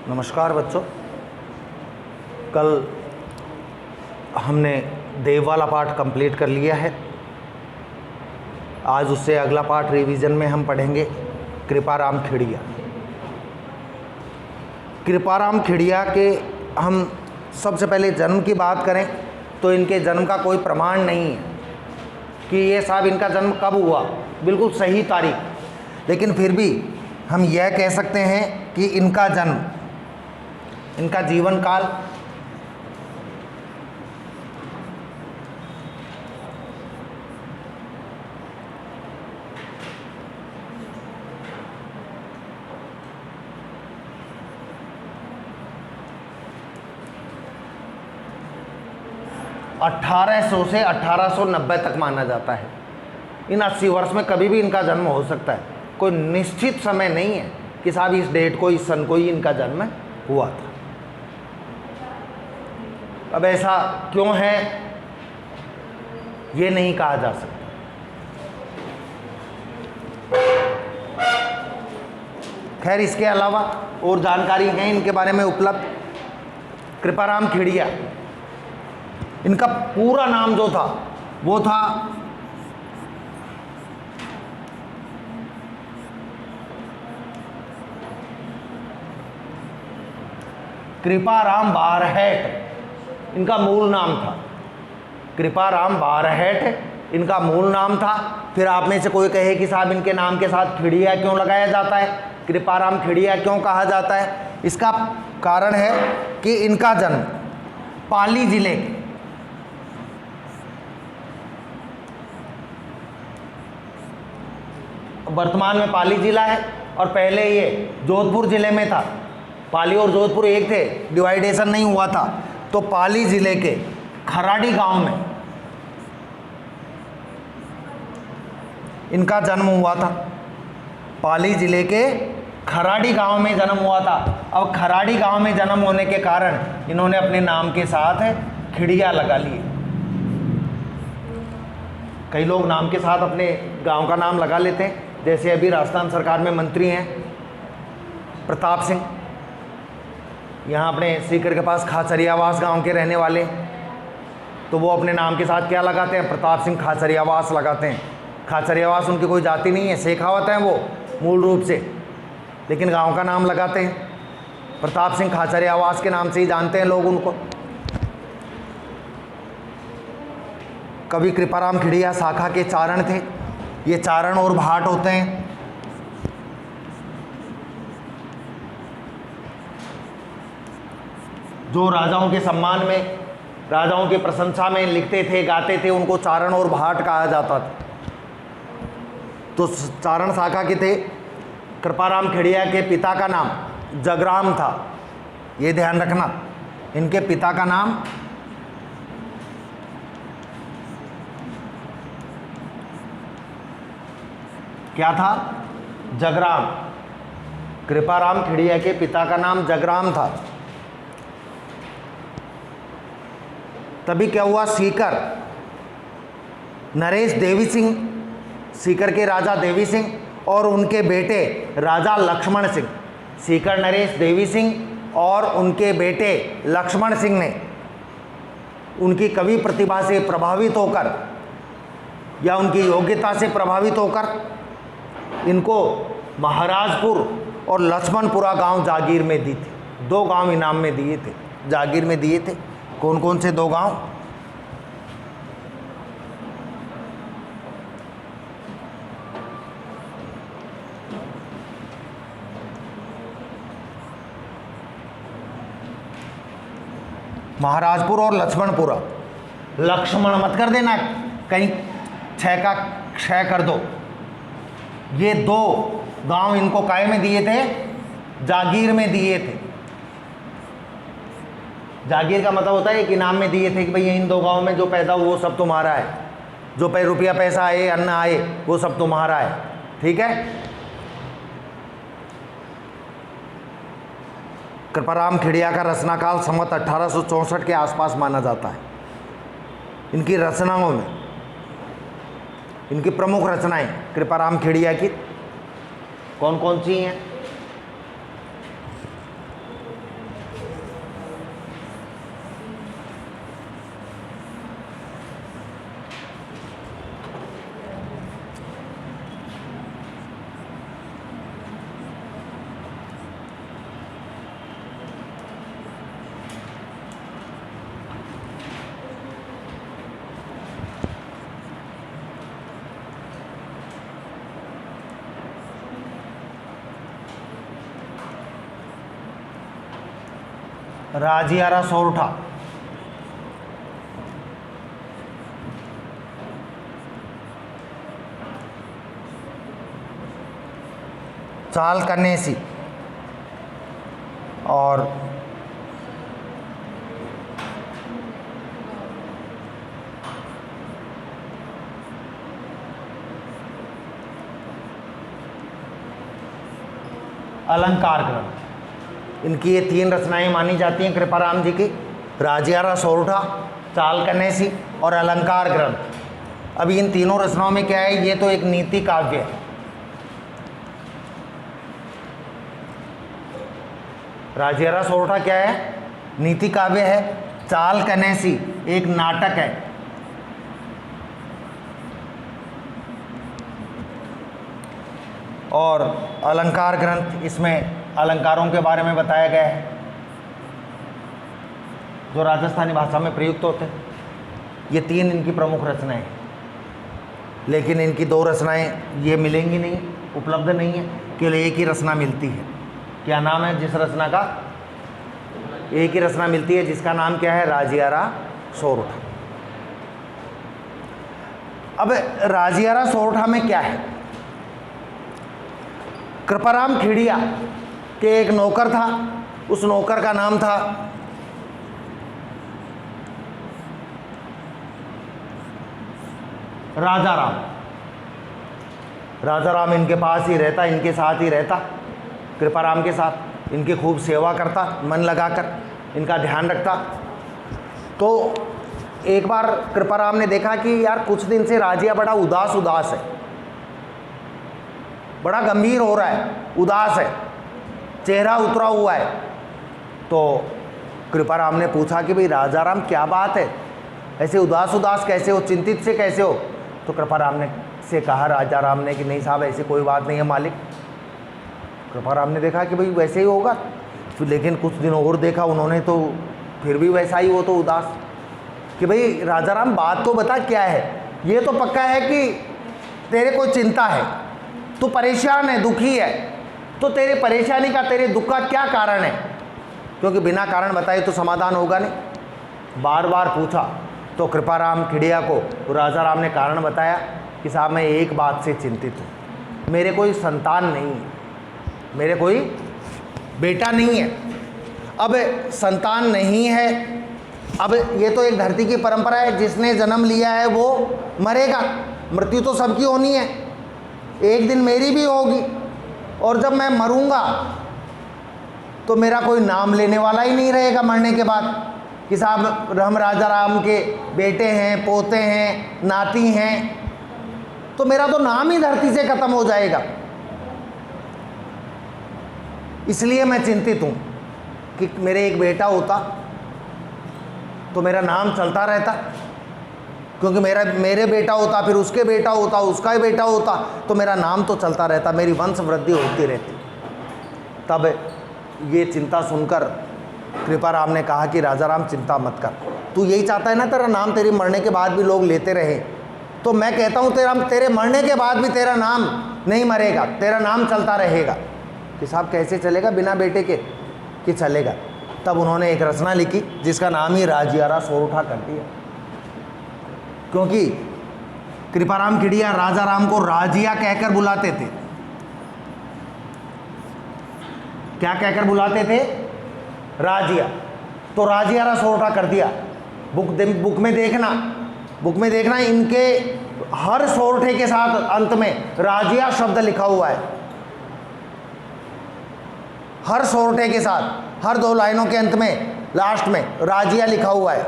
नमस्कार बच्चों। कल हमने देव वाला पाठ कंप्लीट कर लिया है। आज उससे अगला पाठ रिवीजन में हम पढ़ेंगे कृपाराम खेड़िया। कृपाराम खेड़िया के हम सबसे पहले जन्म की बात करें तो इनके जन्म का कोई प्रमाण नहीं है कि ये साहब इनका जन्म कब हुआ, बिल्कुल सही तारीख, लेकिन फिर भी हम यह कह सकते हैं कि इनका जन्म, इनका जीवन काल (1800 से 1890 तक माना जाता है। इन 80 वर्ष में कभी भी इनका जन्म हो सकता है, कोई निश्चित समय नहीं है कि साहब इस डेट को, इस सन को ही इनका जन्म हुआ था। अब ऐसा क्यों है ये नहीं कहा जा सकता। खैर, इसके अलावा और जानकारी है इनके बारे में उपलब्ध। कृपाराम खेड़िया, इनका पूरा नाम जो था वो था कृपाराम बारहट। इनका मूल नाम था कृपाराम बारहट, इनका मूल नाम था। फिर आप में से कोई कहे कि साहब इनके नाम के साथ खेड़िया क्यों लगाया जाता है, कृपाराम खेड़िया क्यों कहा जाता है। इसका कारण है कि इनका जन्म पाली जिले के वर्तमान में पाली जिला है और पहले ये जोधपुर जिले में था। पाली और जोधपुर एक थे, डिवाइडेशन नहीं हुआ था। तो पाली जिले के खराड़ी गांव में इनका जन्म हुआ था। पाली जिले के खराड़ी गांव में जन्म हुआ था। अब खराड़ी गांव में जन्म होने के कारण इन्होंने अपने नाम के साथ खेड़िया लगा लिए। कई लोग नाम के साथ अपने गांव का नाम लगा लेते हैं, जैसे अभी राजस्थान सरकार में मंत्री हैं प्रताप सिंह, यहाँ अपने सीकर के पास खाचरियावास गांव के रहने वाले, तो वो अपने नाम के साथ क्या लगाते हैं, प्रताप सिंह खाचरियावास लगाते हैं। खाचरियावास उनकी कोई जाति नहीं है, शेखावत हैं वो मूल रूप से, लेकिन गांव का नाम लगाते हैं। प्रताप सिंह खाचरियावास के नाम से ही जानते हैं लोग उनको। कवि कृपाराम खेड़िया शाखा के चारण थे। ये चारण और भाट होते हैं। जो राजाओं के सम्मान में, राजाओं की प्रशंसा में लिखते थे, गाते थे, उनको चारण और भाट कहा जाता था। तो चारण शाखा के थे। कृपाराम खेड़िया के पिता का नाम जगराम था, ये ध्यान रखना। इनके पिता का नाम क्या था, जगराम। कृपाराम खेड़िया के पिता का नाम जगराम था। तभी क्या हुआ, सीकर नरेश देवी सिंह, सीकर के राजा देवी सिंह और उनके बेटे राजा लक्ष्मण सिंह, सीकर नरेश देवी सिंह और उनके बेटे लक्ष्मण सिंह ने उनकी कवि प्रतिभा से प्रभावित होकर या उनकी योग्यता से प्रभावित होकर इनको महाराजपुर और लक्ष्मणपुरा गांव जागीर में दी थी। 2 गांव इनाम में दिए थे, जागीर में दिए थे। कौन कौन से 2 गांव, महाराजपुर और लक्ष्मणपुरा। लक्ष्मण मत कर देना, कहीं 6 का क्षय कर दो। ये 2 गांव इनको काय में दिए थे, जागीर में दिए थे। जागीर का मतलब होता है कि इनाम में दिए थे कि भाई इन 2 गांव में जो पैदा हो वो सब तुम्हारा है, जो रुपया पैसा आए, अन्न आए, वो सब तुम्हारा है। ठीक है। कृपाराम खेड़िया का रचनाकाल संवत 1864 के आसपास माना जाता है। इनकी रचनाओं में, इनकी प्रमुख रचनाएं कृपाराम खेड़िया की कौन कौन सी हैं? राजियारा सोरठा। चाल कन्नेसी और अलंकार ग्रंथ, इनकी ये 3 रचनाएं मानी जाती हैं कृपाराम जी की, राजियारा सोरठा, चाल कन्नेसी और अलंकार ग्रंथ। अभी इन तीनों रचनाओं में क्या है, ये तो एक नीति काव्य है। राजियारा सोरठा क्या है, नीति काव्य है। चाल कन्नेसी एक नाटक है। और अलंकार ग्रंथ, इसमें अलंकारों के बारे में बताया गया है जो राजस्थानी भाषा में प्रयुक्त होते हैं। ये 3 इनकी प्रमुख रचनाएं हैं, लेकिन इनकी 2 रचनाएं ये मिलेंगी नहीं, उपलब्ध नहीं है, केवल एक ही रचना मिलती है। क्या नाम है जिस रचना का? एक ही रचना मिलती है जिसका नाम क्या है, राजियारा सोरठा। अब राजियारा सोरठा में क्या है, कृपाराम खेड़िया के एक नौकर था, उस नौकर का नाम था राजा राम। राजा राम इनके पास ही रहता, इनके साथ ही रहता, कृपाराम के साथ, इनकी खूब सेवा करता, मन लगाकर इनका ध्यान रखता। तो एक बार कृपाराम ने देखा कि यार कुछ दिन से राजिया बड़ा उदास उदास है, बड़ा गंभीर हो रहा है, उदास है, चेहरा उतरा हुआ है। तो कृपाराम ने पूछा कि भाई राजाराम क्या बात है, ऐसे उदास उदास कैसे हो, चिंतित से कैसे हो? तो कृपाराम ने से कहा राजा राम ने कि नहीं साहब ऐसी कोई बात नहीं है मालिक। कृपाराम ने देखा कि भाई वैसे ही होगा, फिर लेकिन कुछ दिन और देखा उन्होंने तो फिर भी वैसा ही, वो तो उदास। कि भाई राजा राम बात तो बता क्या है, ये तो पक्का है कि तेरे कोई चिंता है, तू परेशान है, दुखी है, तो तेरे परेशानी का, तेरे दुख का क्या कारण है? क्योंकि बिना कारण बताए तो समाधान होगा नहीं। बार बार पूछा तो कृपाराम खेड़िया को राजा राम ने कारण बताया कि साहब मैं एक बात से चिंतित हूँ, मेरे कोई संतान नहीं है, मेरे कोई बेटा नहीं है। अब संतान नहीं है, अब ये तो एक धरती की परंपरा है, जिसने जन्म लिया है वो मरेगा, मृत्यु तो सबकी होनी है, एक दिन मेरी भी होगी। और जब मैं मरूंगा तो मेरा कोई नाम लेने वाला ही नहीं रहेगा मरने के बाद कि साहब हम राजा राम के बेटे हैं, पोते हैं, नाती हैं, तो मेरा तो नाम ही धरती से खत्म हो जाएगा। इसलिए मैं चिंतित हूँ कि मेरे एक बेटा होता तो मेरा नाम चलता रहता, क्योंकि मेरे बेटा होता, फिर उसके बेटा होता, उसका ही बेटा होता, तो मेरा नाम तो चलता रहता, मेरी वंश वृद्धि होती रहती। तब ये चिंता सुनकर कृपाराम ने कहा कि राजा राम चिंता मत कर, तू यही चाहता है ना तेरा नाम तेरे मरने के बाद भी लोग लेते रहे, तो मैं कहता हूँ तेरे मरने के बाद भी तेरा नाम नहीं मरेगा, तेरा नाम चलता रहेगा। कि साहब कैसे चलेगा बिना बेटे के? कि चलेगा। तब उन्होंने एक रचना लिखी जिसका नाम ही राजियारा सोरठा कर दिया, क्योंकि कृपाराम खेड़िया राजा राम को राजिया कहकर बुलाते थे। क्या कहकर बुलाते थे? राजिया। तो राजियारा सोरठा कर दिया। बुक में देखना इनके हर सोरठे के साथ अंत में राजिया शब्द लिखा हुआ है, हर सोरठे के साथ, हर 2 लाइनों के अंत में लास्ट में राजिया लिखा हुआ है।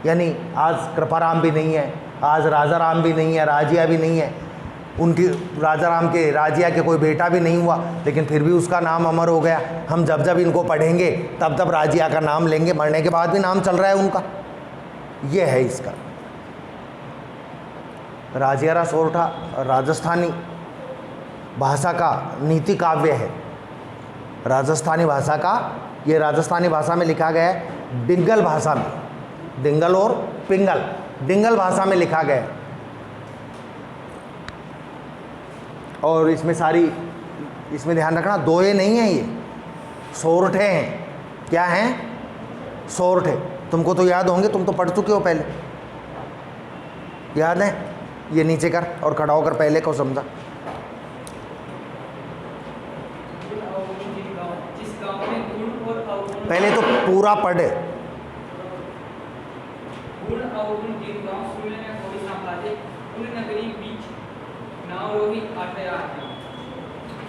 यानी आज कृपाराम भी नहीं है, आज राजा राम भी नहीं है, राजिया भी नहीं है, उनकी राजा राम के राजिया के कोई बेटा भी नहीं हुआ, लेकिन फिर भी उसका नाम अमर हो गया। हम जब जब इनको पढ़ेंगे तब तब राजिया का नाम लेंगे, मरने के बाद भी नाम चल रहा है उनका। ये है इसका। राजियारा सोरठा राजस्थानी भाषा का नीति काव्य है। राजस्थानी भाषा का, ये राजस्थानी भाषा में लिखा गया है, डिंगल भाषा में, डिंगल और पिंगल, डिंगल भाषा में लिखा गया है। और इसमें ध्यान रखना दोहे नहीं हैं, ये सोरठे हैं। क्या हैं? सोरठे, तुमको तो याद होंगे, तुम तो पढ़ चुके हो पहले, याद है? ये नीचे कर और खड़ा होकर पहले को समझा। पहले तो पूरा पढ़े। गुण अवगुण जिन गांव सुनने में थोड़ी संभाले उन नगरी बीच नाव रोही आटया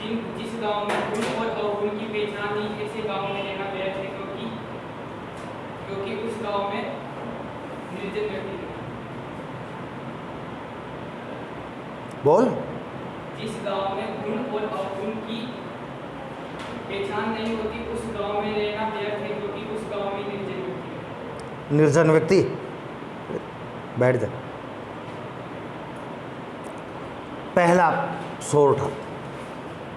जिस गांव में गुण और अवगुण की पहचान नहीं, ऐसे गांव में रहना व्यर्थ है, क्योंकि उस गांव में निर्जन व्यक्ति बोल। जिस गांव में गुण और अवगुण की पहचान नहीं होती, उस गांव में रहना व्यर्थ है, क्योंकि उस गांव में निर्जन व्यक्ति निर्जन व्यक्ति, बैठ जा। पहला सोरठा,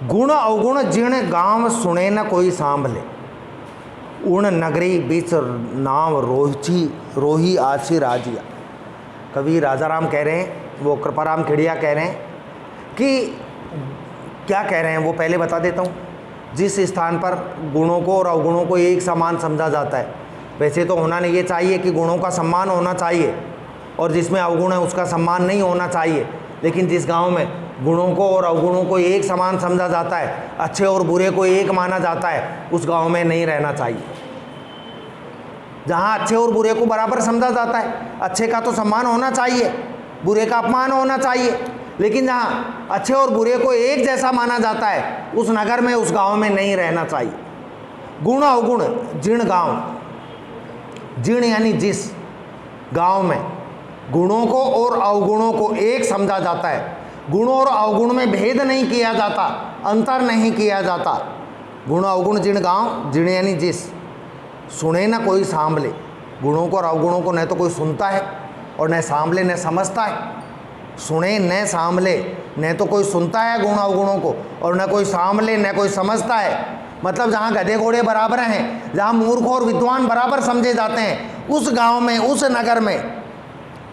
गुण अवगुण जिण गांव सुने न कोई सांभले उन नगरी बीच नाव रोही आछी राजिया। कवि राजा राम कह रहे हैं, वो कृपाराम खेड़िया कह रहे हैं कि क्या कह रहे हैं वो पहले बता देता हूँ। जिस स्थान पर गुणों को और अवगुणों को एक समान समझा जाता है, वैसे तो होना नहीं ये चाहिए कि गुणों का सम्मान होना चाहिए और जिसमें अवगुण है उसका सम्मान नहीं होना चाहिए, लेकिन जिस गांव में गुणों को और अवगुणों को एक समान समझा जाता है, अच्छे और बुरे को एक माना जाता है, उस गांव में नहीं रहना चाहिए। जहां अच्छे और बुरे को बराबर समझा जाता है, अच्छे का तो सम्मान होना चाहिए, बुरे का अपमान होना चाहिए, लेकिन जहाँ अच्छे और बुरे को एक जैसा माना जाता है, उस नगर में, उस गांव में नहीं रहना चाहिए। गुण अवगुण जिण गांव, जिण यानी जिस गांव में गुणों को और अवगुणों को एक समझा जाता है, गुण और अवगुण में भेद नहीं किया जाता, अंतर नहीं किया जाता। गुण अवगुण जिण गांव, जिण यानी जिस, सुने न कोई सांभले, गुणों को और अवगुणों को न तो कोई सुनता है और न सांभले न समझता है। सुने न सांभले, न तो कोई सुनता है गुण अवगुणों को और न कोई सांभले न कोई समझता है। मतलब जहाँ गधे घोड़े बराबर हैं, जहाँ मूर्ख और विद्वान बराबर समझे जाते हैं, उस गांव में, उस नगर में,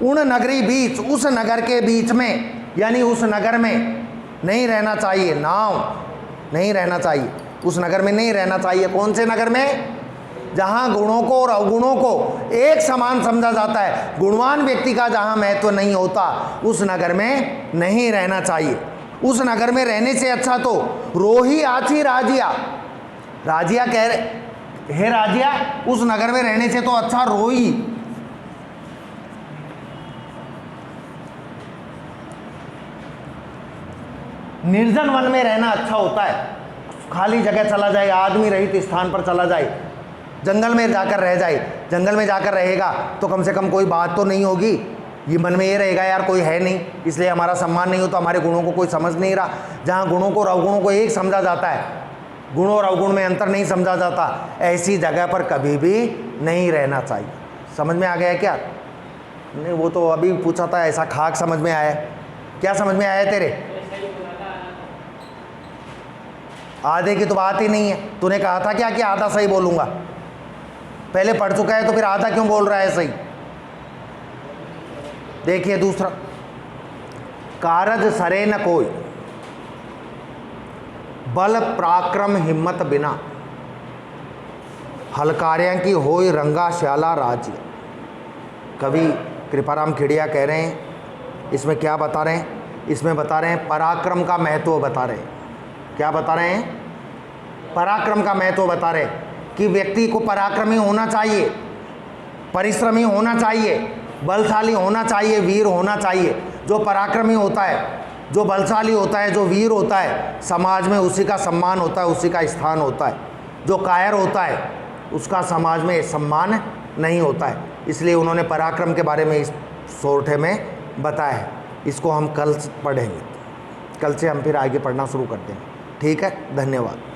उन नगरी बीच, उस नगर के बीच में, यानी उस नगर में नहीं रहना चाहिए। नाव नहीं रहना चाहिए, उस नगर में नहीं रहना चाहिए। कौन से नगर में? जहाँ गुणों को और अवगुणों को एक समान समझा जाता है, गुणवान व्यक्ति का जहाँ महत्व नहीं होता, उस नगर में नहीं रहना चाहिए। उस नगर में रहने से अच्छा तो रोही आछी राजिया, राजिया कह रहे, हे राजिया, उस नगर में रहने से तो अच्छा रोही, निर्जन वन में रहना अच्छा होता है। खाली जगह चला जाए, आदमी रहित स्थान पर चला जाए, जंगल में जाकर रह जाए। जंगल में जाकर रहेगा तो कम से कम कोई बात तो नहीं होगी, ये मन में ये रहेगा यार कोई है नहीं, इसलिए हमारा सम्मान नहीं हो, तो हमारे गुणों को कोई समझ नहीं रहा। जहाँ गुणों को और अवगुणों को एक समझा जाता है, गुण और अवगुण में अंतर नहीं समझा जाता, ऐसी जगह पर कभी भी नहीं रहना चाहिए। समझ में आ गया क्या? नहीं, वो तो अभी पूछा था, ऐसा खाक समझ में आया? क्या समझ में आया तेरे? आधे की तो बात ही नहीं है। तूने कहा था क्या कि आधा सही बोलूंगा? पहले पढ़ चुका है तो फिर आधा क्यों बोल रहा है सही? देखिए दूसरा, कारज सरे न कोई बल पराक्रम हिम्मत बिना हलकार्यां की होई रंगा श्याला राज्य। कवि कृपाराम खेड़िया कह रहे हैं, इसमें क्या बता रहे हैं? इसमें बता रहे हैं पराक्रम का महत्व बता रहे हैं। क्या बता रहे हैं? पराक्रम का महत्व बता रहे हैं कि व्यक्ति को पराक्रमी होना चाहिए, परिश्रमी होना चाहिए, बलशाली होना चाहिए, वीर होना चाहिए। जो पराक्रमी होता है, जो बलशाली होता है, जो वीर होता है, समाज में उसी का सम्मान होता है, उसी का स्थान होता है। जो कायर होता है उसका समाज में सम्मान नहीं होता है। इसलिए उन्होंने पराक्रम के बारे में इस सोरठे में बताया है। इसको हम कल पढ़ेंगे, कल से हम फिर आगे पढ़ना शुरू करते हैं। ठीक है, धन्यवाद।